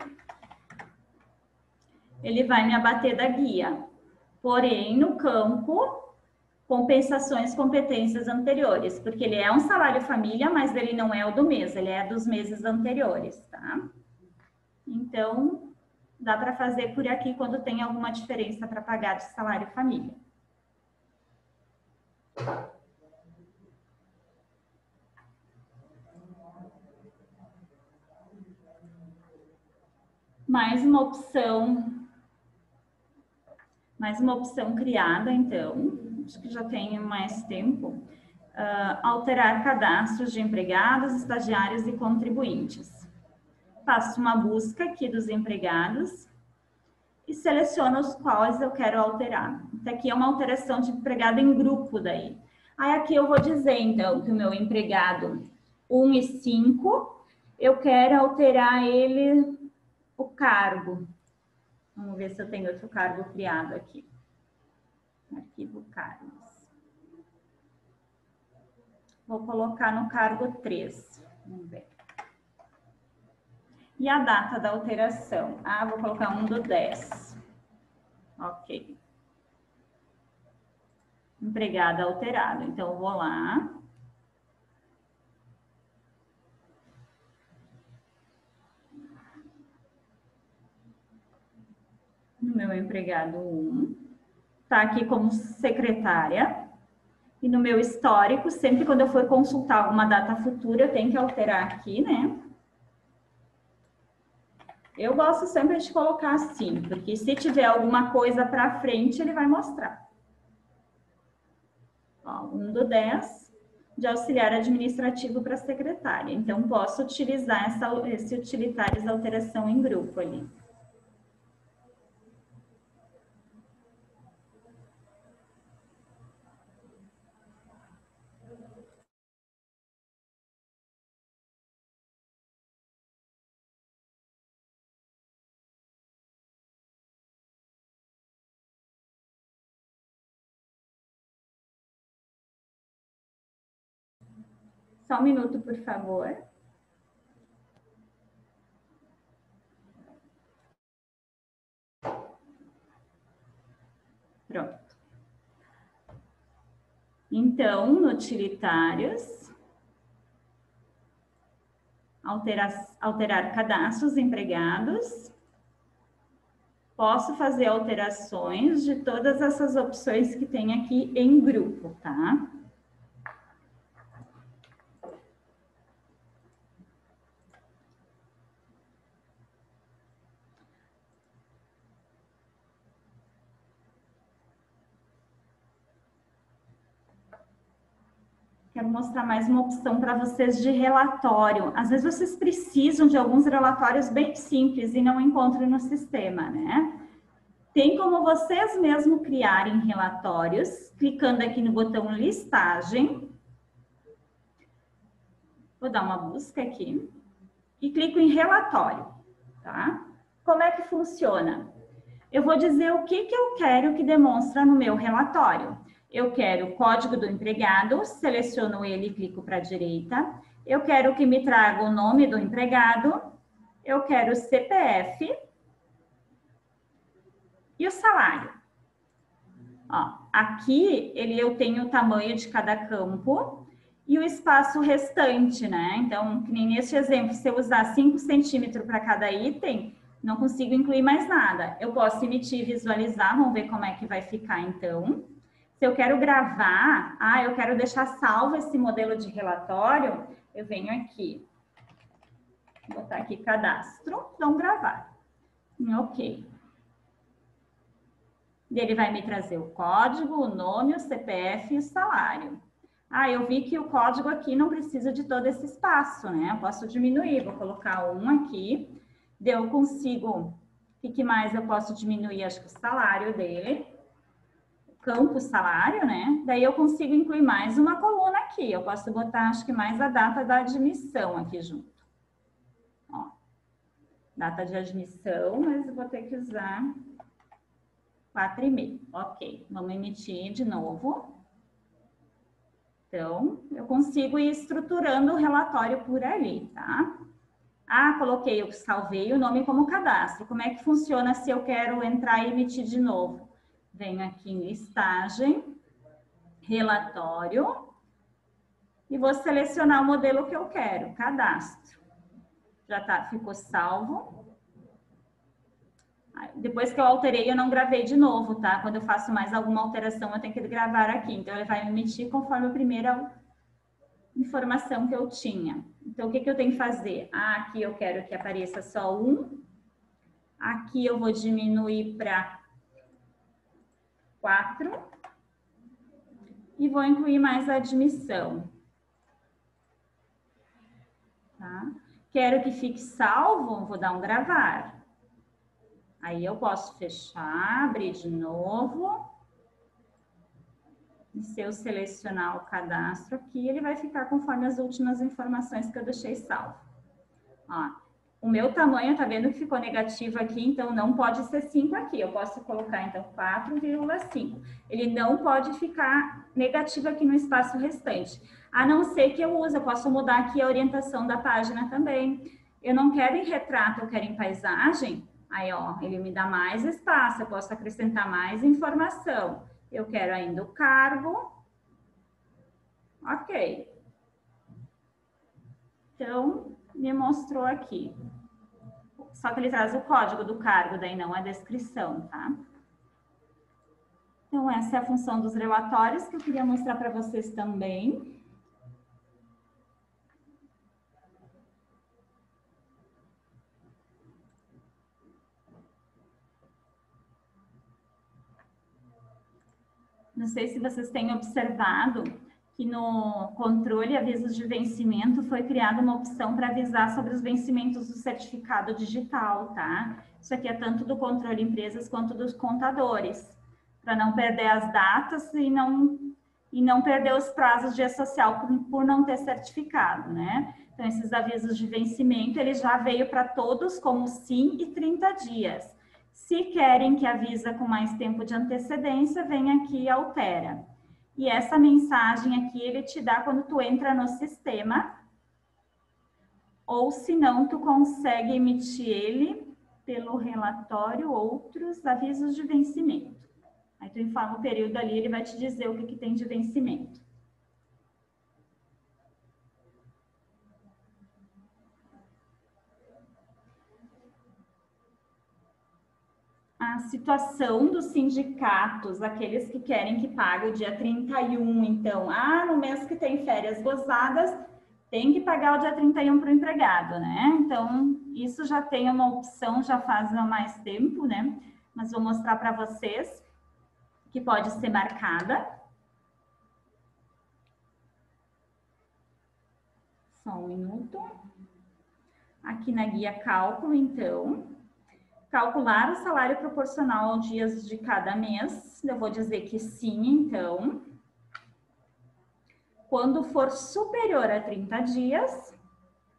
ele vai me abater da guia. Porém, no campo, compensações, competências anteriores, porque ele é um salário família, mas ele não é o do mês, ele é dos meses anteriores, tá? Então, dá para fazer por aqui quando tem alguma diferença para pagar de salário família. Mais uma opção criada, então, acho que já tem mais tempo. Alterar cadastros de empregados, estagiários e contribuintes. Faço uma busca aqui dos empregados e seleciono os quais eu quero alterar. Então, aqui é uma alteração de empregado em grupo daí. Aí aqui eu vou dizer, então, que o meu empregado 1 e 5, eu quero alterar ele, o cargo. Vamos ver se eu tenho outro cargo criado aqui. Arquivo cargos. Vou colocar no cargo 3. Vamos ver. E a data da alteração? Ah, vou colocar 1/10. Ok. Empregado alterado. Então, eu vou lá. No meu empregado 1. Tá aqui como secretária. E no meu histórico, sempre quando eu for consultar alguma data futura, eu tenho que alterar aqui, né? Eu gosto sempre de colocar assim, porque se tiver alguma coisa para frente, ele vai mostrar. Ó, 1/10 de auxiliar administrativo para secretária. Então, posso utilizar esse utilitários alteração em grupo ali. Só um minuto, por favor. Pronto. Então, no utilitários, alterar cadastros empregados. Posso fazer alterações de todas essas opções que tem aqui em grupo, tá? quero mostrar mais uma opção para vocês de relatório. Às vezes vocês precisam de alguns relatórios bem simples e não encontram no sistema, né? Tem como vocês mesmos criarem relatórios, clicando aqui no botão listagem. Vou dar uma busca aqui e clico em relatório, tá? Como é que funciona? Eu vou dizer o que eu quero que demonstra no meu relatório. Eu quero o código do empregado, seleciono ele e clico para a direita. Eu quero que me traga o nome do empregado. Eu quero o CPF e o salário. Ó, aqui eu tenho o tamanho de cada campo e o espaço restante, né? Então, que nem nesse exemplo, se eu usar 5 centímetros para cada item, não consigo incluir mais nada. Eu posso emitir e visualizar, vamos ver como é que vai ficar então. Se eu quero gravar, eu quero deixar salvo esse modelo de relatório, eu venho aqui, vou botar aqui cadastro, então gravar. Ok. Ele vai me trazer o código, o nome, o CPF e o salário. Eu vi que o código aqui não precisa de todo esse espaço, né? Eu posso diminuir, vou colocar um aqui. Daí eu consigo, o que mais eu posso diminuir? Acho que o salário dele. Campo salário, né? Daí eu consigo incluir mais uma coluna aqui. Eu posso botar, acho que mais a data da admissão aqui junto. Ó, data de admissão, mas eu vou ter que usar 4,5. Ok, vamos emitir de novo. Então, eu consigo ir estruturando o relatório por ali, tá? Eu salvei o nome como cadastro. Como é que funciona se eu quero entrar e emitir de novo? Venho aqui em listagem, relatório, e vou selecionar o modelo que eu quero, cadastro. Já tá, ficou salvo. Depois que eu alterei, eu não gravei de novo, tá? Quando eu faço mais alguma alteração, eu tenho que gravar aqui. Então, ele vai me emitir conforme a primeira informação que eu tinha. Então, o que eu tenho que fazer? Aqui eu quero que apareça só um. Aqui eu vou diminuir para 4. E vou incluir mais a admissão. Tá? Quero que fique salvo, vou dar um gravar. Aí eu posso fechar, abrir de novo. E se eu selecionar o cadastro aqui, ele vai ficar conforme as últimas informações que eu deixei salvo. Ó, o meu tamanho, tá vendo que ficou negativo aqui, então não pode ser 5 aqui. Eu posso colocar, então, 4,5. Ele não pode ficar negativo aqui no espaço restante. A não ser que eu use, eu posso mudar aqui a orientação da página também. Eu não quero em retrato, eu quero em paisagem. Aí, ó, ele me dá mais espaço, eu posso acrescentar mais informação. Eu quero ainda o cargo. Ok. Então, me mostrou aqui. Só que ele traz o código do cargo, daí não a descrição, tá? Então, essa é a função dos relatórios que eu queria mostrar para vocês também. Não sei se vocês têm observado que no controle e avisos de vencimento foi criada uma opção para avisar sobre os vencimentos do certificado digital, tá? Isso aqui é tanto do controle empresas quanto dos contadores, para não perder as datas e não perder os prazos de E-Social por não ter certificado, né? Então, esses avisos de vencimento, ele já veio para todos como sim e 30 dias. Se querem que avisa com mais tempo de antecedência, vem aqui e altera. E essa mensagem aqui, ele te dá quando tu entra no sistema, ou se não, tu consegue emitir ele pelo relatório outros avisos de vencimento. Aí tu informa o período ali, ele vai te dizer o que tem de vencimento. A situação dos sindicatos, aqueles que querem que pague o dia 31, então, no mês que tem férias gozadas, tem que pagar o dia 31 para o empregado, né? Então, isso já tem uma opção, já faz há mais tempo, né? Mas vou mostrar para vocês que pode ser marcada. Só um minuto. Aqui na guia cálculo, então, calcular o salário proporcional aos dias de cada mês. Eu vou dizer que sim, então. Quando for superior a 30 dias,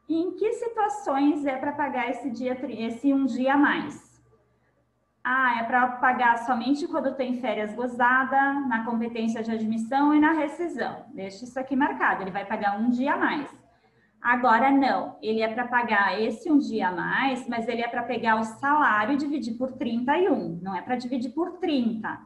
e em que situações é para pagar esse um dia a mais? Ah, é para pagar somente quando tem férias gozada, na competência de admissão e na rescisão. Deixa isso aqui marcado, ele vai pagar um dia a mais. Agora não, ele é para pagar esse um dia a mais, mas ele é para pegar o salário e dividir por 31, não é para dividir por 30.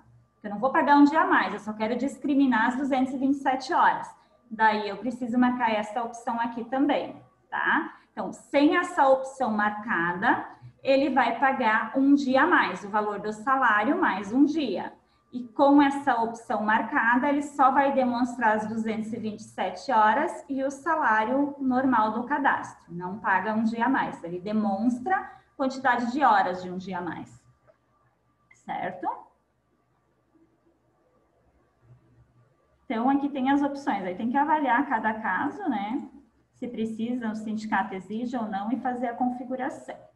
Eu não vou pagar um dia a mais, eu só quero discriminar as 227 horas. Daí eu preciso marcar essa opção aqui também, tá? Então, sem essa opção marcada, ele vai pagar um dia a mais, o valor do salário mais um dia. E com essa opção marcada, ele só vai demonstrar as 227 horas e o salário normal do cadastro. Não paga um dia a mais, ele demonstra quantidade de horas de um dia a mais. Certo? Então, aqui tem as opções. Aí tem que avaliar cada caso, né? Se precisa, o sindicato exige ou não e fazer a configuração.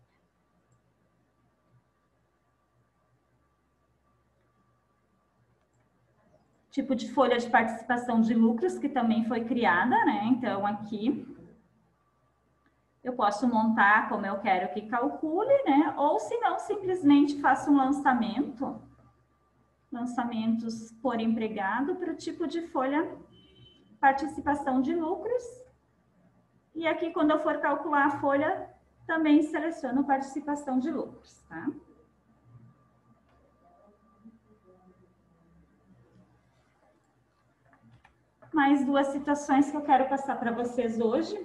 Tipo de folha de participação de lucros, que também foi criada, né? Então, aqui eu posso montar como eu quero que calcule, né? Ou se não, simplesmente faço um lançamento, lançamentos por empregado para o tipo de folha participação de lucros. E aqui, quando eu for calcular a folha, também seleciono participação de lucros, tá? Mais duas situações que eu quero passar para vocês hoje,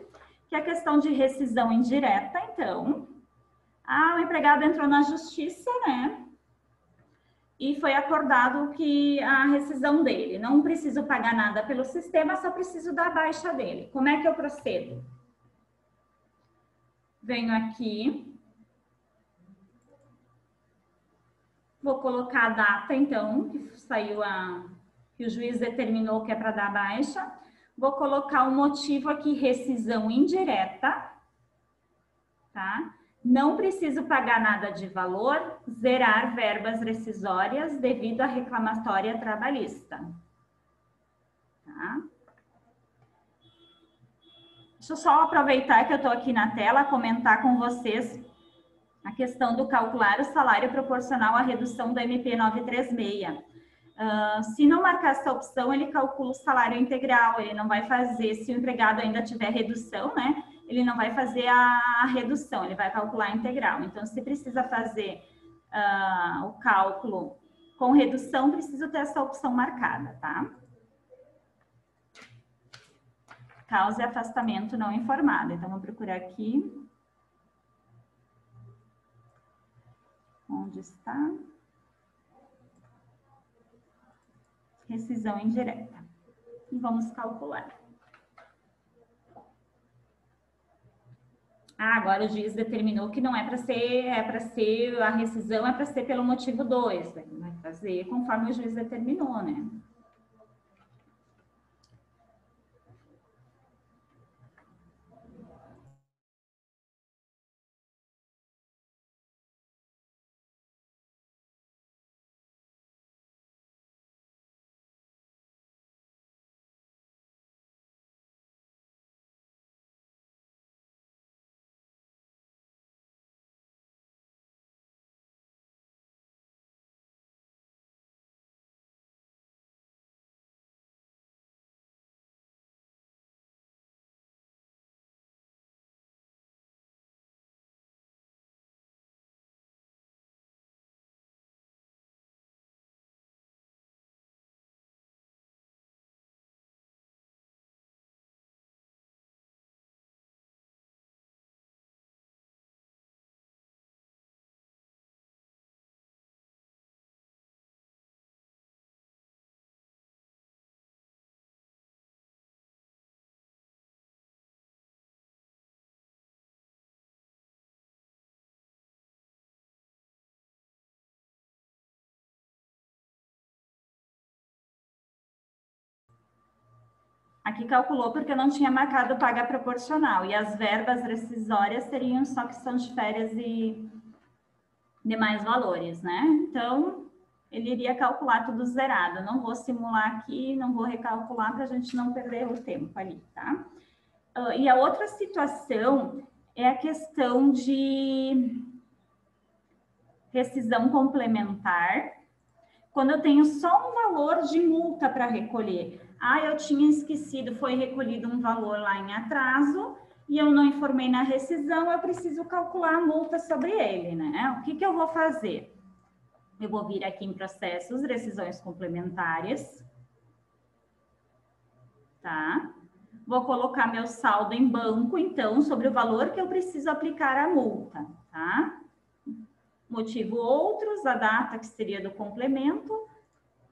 que é a questão de rescisão indireta, então. O empregado entrou na justiça, né? E foi acordado que a rescisão dele, não preciso pagar nada pelo sistema, só preciso da baixa dele. Como é que eu procedo? Venho aqui, vou colocar a data, então, que saiu que o juiz determinou que é para dar baixa. Vou colocar o motivo aqui, rescisão indireta, tá? Não preciso pagar nada de valor, zerar verbas rescisórias devido à reclamatória trabalhista. Tá? Deixa eu só aproveitar que eu estou aqui na tela, comentar com vocês a questão do calcular o salário proporcional à redução do MP 936. Se não marcar essa opção, ele calcula o salário integral, ele não vai fazer, se o empregado ainda tiver redução, né? Ele não vai fazer a redução, ele vai calcular a integral. Então, se precisa fazer o cálculo com redução, preciso ter essa opção marcada, tá? Causa e afastamento não informado. Então, vou procurar aqui. Onde está? Rescisão indireta. E vamos calcular. Agora o juiz determinou que não é para ser, a rescisão é para ser pelo motivo 2. Vai fazer conforme o juiz determinou, né? Aqui calculou porque eu não tinha marcado paga proporcional. E as verbas rescisórias seriam só questão de férias e demais valores, né? Então, ele iria calcular tudo zerado. Não vou simular aqui, não vou recalcular para a gente não perder o tempo ali, tá? E a outra situação é a questão de rescisão complementar, quando eu tenho só um valor de multa para recolher. Ah, eu tinha esquecido, foi recolhido um valor lá em atraso e eu não informei na rescisão, eu preciso calcular a multa sobre ele, né? O que eu vou fazer? Eu vou vir aqui em processos, rescisões complementares, tá? Vou colocar meu saldo em banco, então, sobre o valor que eu preciso aplicar a multa, tá? Motivo outros, a data que seria do complemento.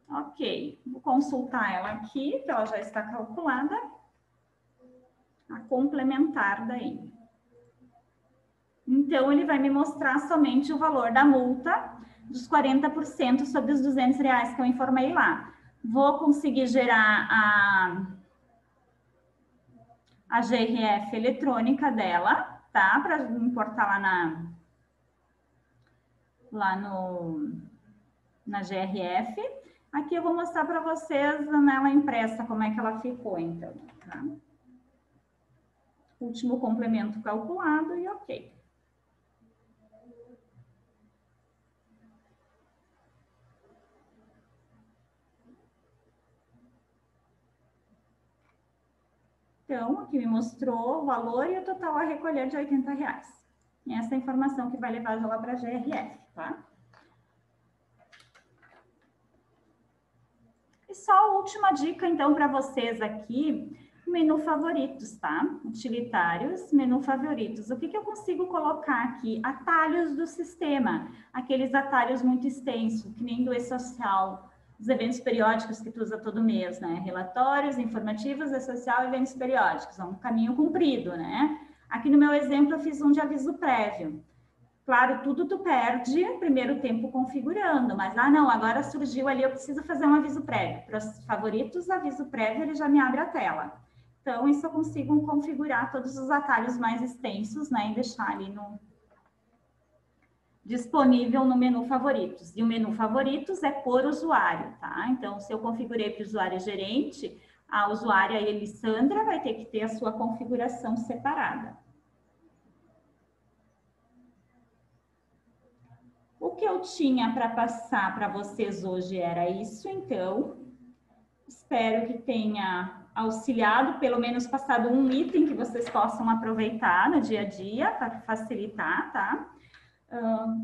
Ok, vou consultar ela aqui, que ela já está calculada. A complementar daí. Então, ele vai me mostrar somente o valor da multa dos 40% sobre os R$ 200 que eu informei lá. Vou conseguir gerar a GRF eletrônica dela, tá? Para importar lá na GRF. Aqui eu vou mostrar para vocês nela impressa como é que ela ficou, então, tá? Último complemento calculado e ok. Então, aqui me mostrou o valor e o total a recolher de R$ 80. Essa é a informação que vai levar lá para a GRF, tá? E só a última dica, então, para vocês aqui, menu favoritos, tá? Utilitários, menu favoritos. O que eu consigo colocar aqui? Atalhos do sistema, aqueles atalhos muito extensos, que nem do E-Social, os eventos periódicos que tu usa todo mês, né? Relatórios, informativos, E-Social, eventos periódicos. É um caminho comprido, né? Aqui no meu exemplo, eu fiz um de aviso prévio. Claro, tudo tu perde primeiro tempo configurando, mas não, agora surgiu ali, eu preciso fazer um aviso prévio. Para os favoritos, aviso prévio, ele já me abre a tela. Então, isso eu consigo configurar todos os atalhos mais extensos, né, e deixar ali disponível no menu favoritos. E o menu favoritos é por usuário, tá? Então, se eu configurei para o usuário gerente, a usuária Elissandra vai ter que ter a sua configuração separada. O que eu tinha para passar para vocês hoje era isso, então. Espero que tenha auxiliado, pelo menos passado um item que vocês possam aproveitar no dia a dia para facilitar, tá?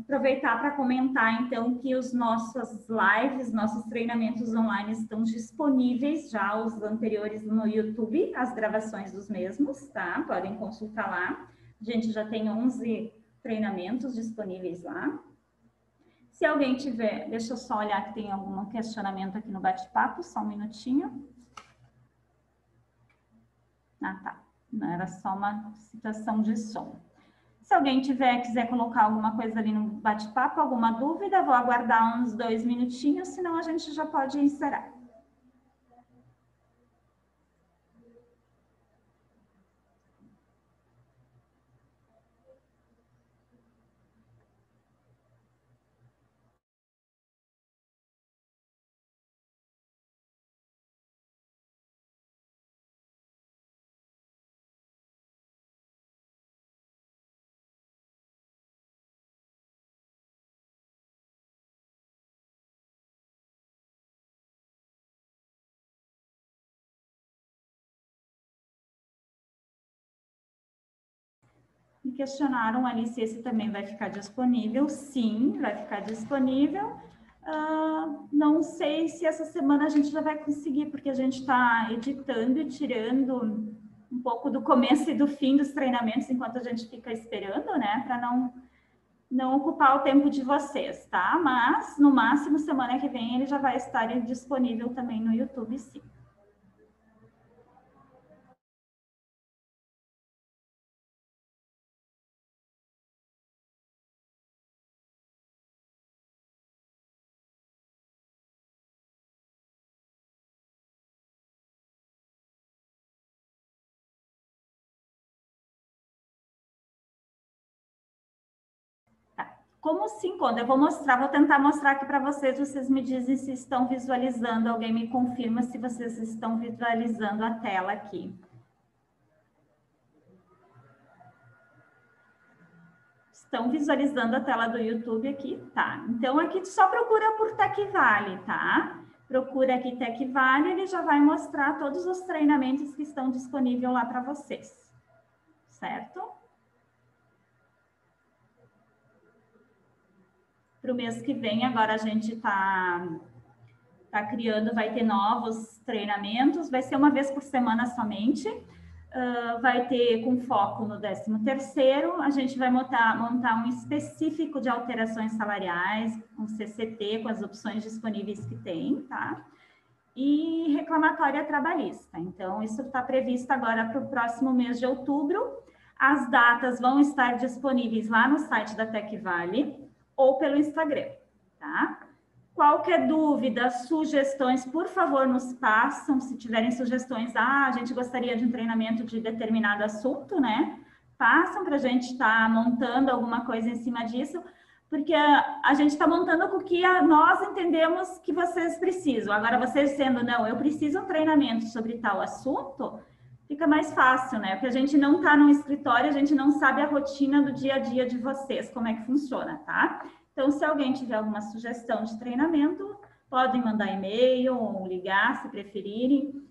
Aproveitar para comentar, então, que os nossos lives, nossos treinamentos online estão disponíveis já, os anteriores no YouTube, as gravações dos mesmos, tá? Podem consultar lá. A gente já tem 11 treinamentos disponíveis lá. Se alguém tiver, deixa eu só olhar que tem algum questionamento aqui no bate-papo, só um minutinho. Ah, tá. Não, era só uma situação de som. Se alguém quiser colocar alguma coisa ali no bate-papo, alguma dúvida, vou aguardar uns 2 minutinhos, senão a gente já pode encerrar. Me questionaram ali se esse também vai ficar disponível. Sim, vai ficar disponível. Não sei se essa semana a gente já vai conseguir, porque a gente está editando e tirando um pouco do começo e do fim dos treinamentos enquanto a gente fica esperando, né? Para não ocupar o tempo de vocês, tá? Mas, no máximo, semana que vem ele já vai estar disponível também no YouTube, sim. Como se encontra? Eu vou mostrar, vou tentar mostrar aqui para vocês. Vocês me dizem se estão visualizando. Alguém me confirma se vocês estão visualizando a tela aqui. Estão visualizando a tela do YouTube aqui? Tá. Então, aqui só procura por TecVale, tá? Procura aqui TecVale, ele já vai mostrar todos os treinamentos que estão disponíveis lá para vocês. Certo? Para o mês que vem, agora a gente tá criando, vai ter novos treinamentos, vai ser uma vez por semana somente. Vai ter com foco no 13º, a gente vai montar um específico de alterações salariais, um CCT com as opções disponíveis que tem, tá? E reclamatória trabalhista. Então, isso está previsto agora para o próximo mês de outubro. As datas vão estar disponíveis lá no site da TecVale ou pelo Instagram, tá? Qualquer dúvida, sugestões, por favor, nos passam. Se tiverem sugestões, a gente gostaria de um treinamento de determinado assunto, né? Passam para a gente estar montando alguma coisa em cima disso, porque a gente está montando com o que nós entendemos que vocês precisam. Agora, vocês sendo, não, eu preciso um treinamento sobre tal assunto, fica mais fácil, né? Porque a gente não está no escritório, a gente não sabe a rotina do dia a dia de vocês, como é que funciona, tá? Então, se alguém tiver alguma sugestão de treinamento, podem mandar e-mail ou ligar, se preferirem.